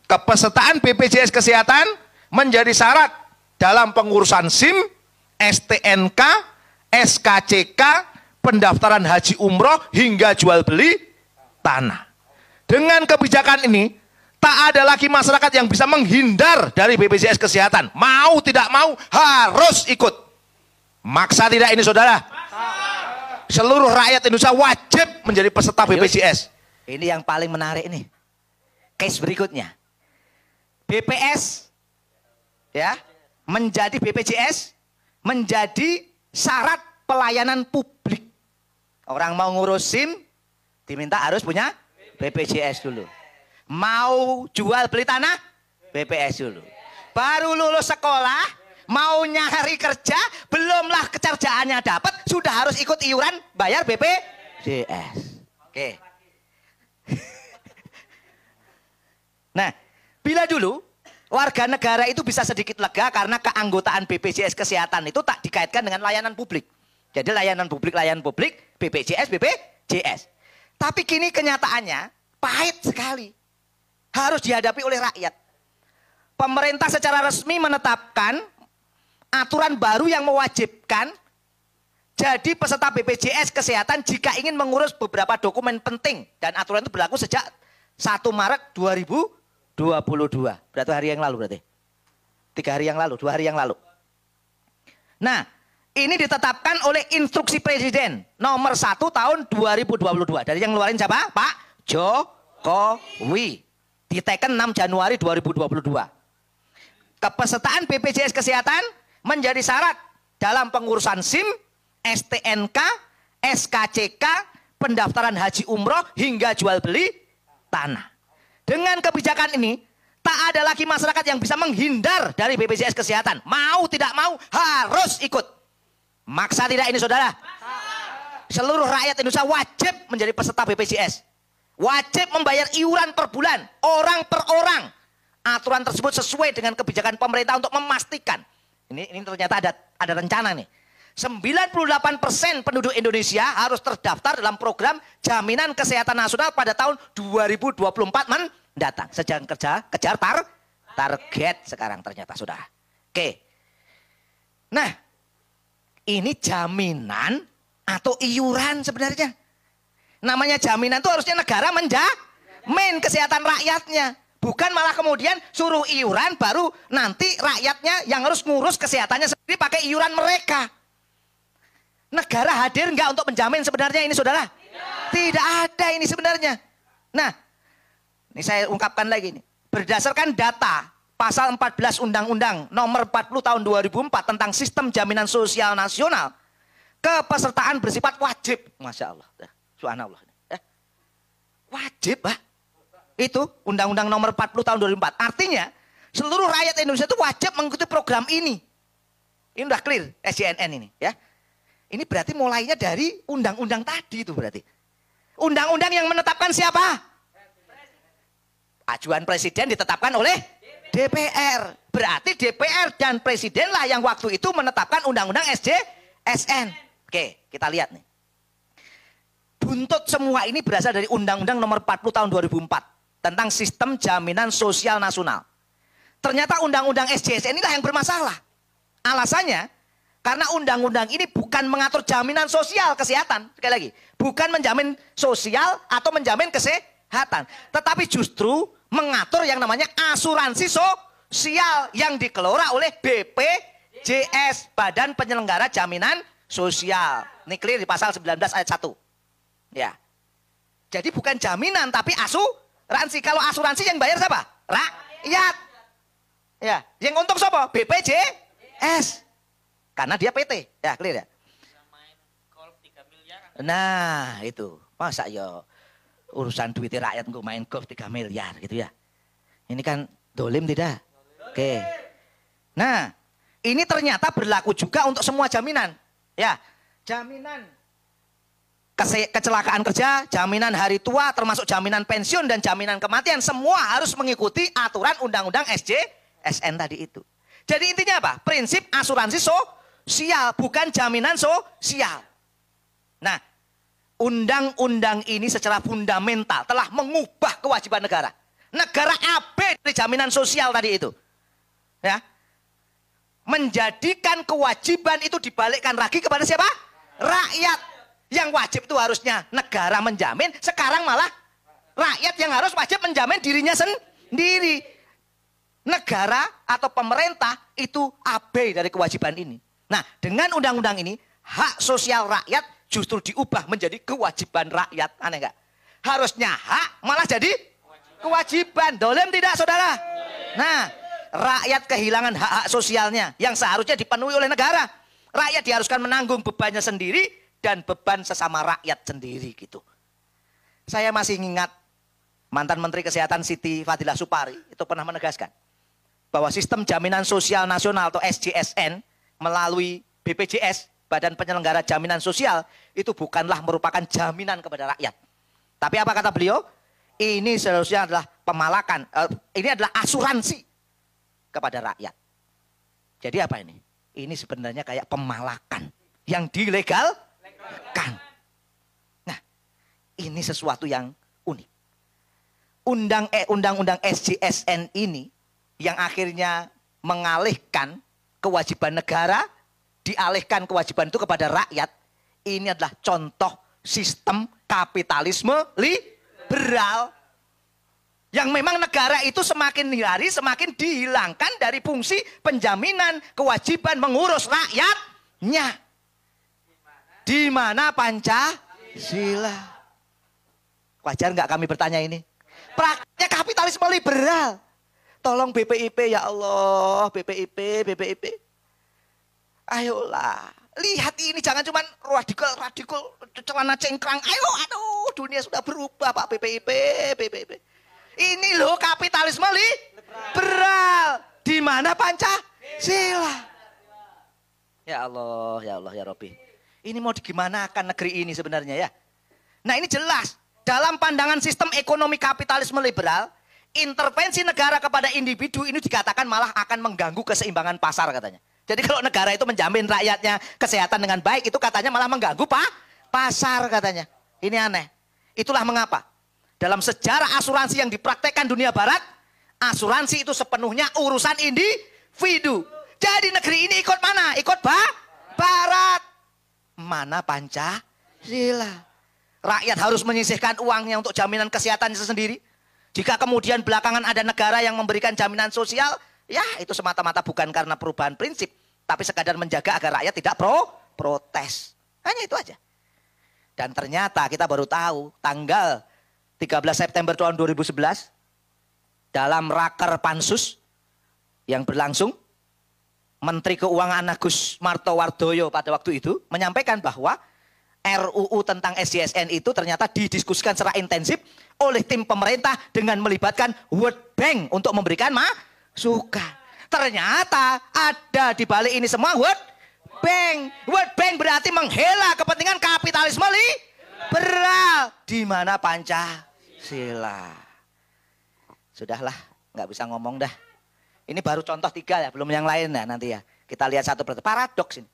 Kepesertaan BPJS Kesehatan menjadi syarat dalam pengurusan SIM, STNK, SKCK, pendaftaran haji umroh hingga jual beli tanah. Dengan kebijakan ini, tak ada lagi masyarakat yang bisa menghindar dari BPJS Kesehatan. Mau tidak mau harus ikut. Maksa tidak ini saudara? Seluruh rakyat Indonesia wajib menjadi peserta BPJS. Ini yang paling menarik ini. Case berikutnya. BPS ya, menjadi BPJS menjadi syarat pelayanan publik. Orang mau ngurus SIM diminta harus punya BPJS dulu. Mau jual beli tanah BPS dulu. Baru lulus sekolah mau nyari kerja, belumlah kerjaannya dapat, sudah harus ikut iuran bayar BPJS. Oke. Nah, bila dulu warga negara itu bisa sedikit lega karena keanggotaan BPJS Kesehatan itu tak dikaitkan dengan layanan publik. Jadi layanan publik, BPJS, BPJS. Tapi kini kenyataannya pahit sekali. Harus dihadapi oleh rakyat. Pemerintah secara resmi menetapkan aturan baru yang mewajibkan jadi peserta BPJS Kesehatan jika ingin mengurus beberapa dokumen penting. Dan aturan itu berlaku sejak 1 Maret 2022. Berarti hari yang lalu berarti. 3 hari yang lalu, 2 hari yang lalu. Nah, ini ditetapkan oleh instruksi Presiden nomor 1 tahun 2022. Dari yang ngeluarin siapa? Pak Jokowi. Diteken 6 Januari 2022. Kepesertaan BPJS Kesehatan menjadi syarat dalam pengurusan SIM, STNK, SKCK, pendaftaran haji umroh hingga jual beli tanah. Dengan kebijakan ini, tak ada lagi masyarakat yang bisa menghindar dari BPJS Kesehatan. Mau tidak mau harus ikut. Maksa tidak ini saudara? Seluruh rakyat Indonesia wajib menjadi peserta BPJS. Wajib membayar iuran per bulan, orang per orang. Aturan tersebut sesuai dengan kebijakan pemerintah untuk memastikan. Ini ternyata ada rencana nih. 98% penduduk Indonesia harus terdaftar dalam program Jaminan Kesehatan Nasional pada tahun 2024 mendatang. Sedang kejar target sekarang ternyata sudah. Oke. Nah, ini jaminan atau iuran sebenarnya. Namanya jaminan itu harusnya negara menjamin kesehatan rakyatnya. Bukan malah kemudian suruh iuran baru nanti rakyatnya yang harus ngurus kesehatannya sendiri pakai iuran mereka. Negara hadir nggak untuk menjamin sebenarnya ini saudara? Tidak ada ini sebenarnya. Nah, ini saya ungkapkan lagi nih. Berdasarkan data pasal 14 Undang-Undang nomor 40 tahun 2004 tentang sistem jaminan sosial nasional, kepesertaan bersifat wajib. Masya Allah. Subhanallah. Wajib, Pak. Itu Undang-Undang nomor 40 tahun 2004. Artinya seluruh rakyat Indonesia itu wajib mengikuti program ini. Ini udah clear SJNN ini ya. Ini berarti mulainya dari undang-undang tadi itu berarti. Undang-undang yang menetapkan siapa? Ajuan presiden ditetapkan oleh DPR. Berarti DPR dan presiden lah yang waktu itu menetapkan undang-undang SJSN. Oke, kita lihat nih. Buntut semua ini berasal dari Undang-Undang nomor 40 tahun 2004 tentang sistem jaminan sosial nasional. Ternyata undang-undang SJSN inilah yang bermasalah. Alasannya karena undang-undang ini bukan mengatur jaminan sosial kesehatan. Sekali lagi, bukan menjamin sosial atau menjamin kesehatan. Tetapi justru mengatur yang namanya asuransi sosial yang dikelola oleh BPJS, Badan Penyelenggara Jaminan Sosial. Ini clear di pasal 19 ayat 1. Ya. Jadi bukan jaminan tapi asuransi. Kalau asuransi yang bayar siapa? Rakyat. Ya, yang untung siapa? BPJS. Karena dia PT, ya clear ya. Nah itu, masa ya urusan duit rakyat nggak main golf 3 miliar gitu ya. Ini kan dolim tidak? Oke. Nah, ini ternyata berlaku juga untuk semua jaminan. Ya, jaminan kecelakaan kerja, jaminan hari tua, termasuk jaminan pensiun dan jaminan kematian, semua harus mengikuti aturan Undang-Undang SJSN tadi itu. Jadi intinya apa? Prinsip asuransi sosial, bukan jaminan sosial. Nah, undang-undang ini secara fundamental telah mengubah kewajiban negara. Negara AB dari jaminan sosial tadi itu. Ya. Menjadikan kewajiban itu dibalikkan lagi kepada siapa? Rakyat. Yang wajib itu harusnya negara menjamin, sekarang malah rakyat yang harus wajib menjamin dirinya sendiri. Negara atau pemerintah itu abai dari kewajiban ini. Nah, dengan undang-undang ini, hak sosial rakyat justru diubah menjadi kewajiban rakyat. Aneh nggak? Harusnya hak malah jadi kewajiban. Dolim tidak, saudara? Nah, rakyat kehilangan hak-hak sosialnya yang seharusnya dipenuhi oleh negara. Rakyat diharuskan menanggung bebannya sendiri dan beban sesama rakyat sendiri gitu. Saya masih ingat mantan Menteri Kesehatan Siti Fadilah Supari itu pernah menegaskan bahwa sistem jaminan sosial nasional atau SJSN melalui BPJS, Badan Penyelenggara Jaminan Sosial, itu bukanlah merupakan jaminan kepada rakyat. Tapi apa kata beliau? Ini seharusnya adalah pemalakan, ini adalah asuransi kepada rakyat. Jadi apa ini? Ini sebenarnya kayak pemalakan yang dilegalkan. Nah, ini sesuatu yang unik. Undang-undang SJSN ini yang akhirnya mengalihkan kewajiban negara, dialihkan kewajiban itu kepada rakyat. Ini adalah contoh sistem kapitalisme liberal. Yang memang negara itu semakin hari semakin dihilangkan dari fungsi penjaminan kewajiban mengurus rakyatnya. Di mana Pancasila? Wajar nggak kami bertanya ini? Prakteknya kapitalisme liberal. Tolong BPIP ya Allah, BPIP. Ayolah, lihat ini jangan cuma radikal celana cengkrang. Ayo, aduh, dunia sudah berubah Pak BPIP. Ini loh kapitalisme liberal. Di mana Pancasila? Ya Allah, ya Rabbi. Ini mau digimanakan negeri ini sebenarnya ya? Nah, ini jelas dalam pandangan sistem ekonomi kapitalisme liberal, intervensi negara kepada individu ini dikatakan malah akan mengganggu keseimbangan pasar katanya. Jadi kalau negara itu menjamin rakyatnya kesehatan dengan baik, itu katanya malah mengganggu pasar katanya. Ini aneh. Itulah mengapa dalam sejarah asuransi yang dipraktekkan dunia barat, asuransi itu sepenuhnya urusan individu. Jadi negeri ini ikut mana? Ikut barat. Mana Pancasila? Rakyat harus menyisihkan uangnya untuk jaminan kesehatan sendiri. Jika kemudian belakangan ada negara yang memberikan jaminan sosial, ya itu semata-mata bukan karena perubahan prinsip, tapi sekadar menjaga agar rakyat tidak protes. Hanya itu aja. Dan ternyata kita baru tahu tanggal 13 September tahun 2011 dalam raker pansus yang berlangsung, Menteri Keuangan Agus Martowardoyo pada waktu itu menyampaikan bahwa RUU tentang SJSN itu ternyata didiskusikan secara intensif oleh tim pemerintah dengan melibatkan World Bank untuk memberikan masukan. Ternyata ada di balik ini semua World Bank. World Bank berarti menghela kepentingan kapitalisme liberal. Di mana Pancasila? Sudahlah, nggak bisa ngomong dah. Ini baru contoh 3 ya, belum yang lain ya nanti ya. Kita lihat satu persatu. Paradoks ini.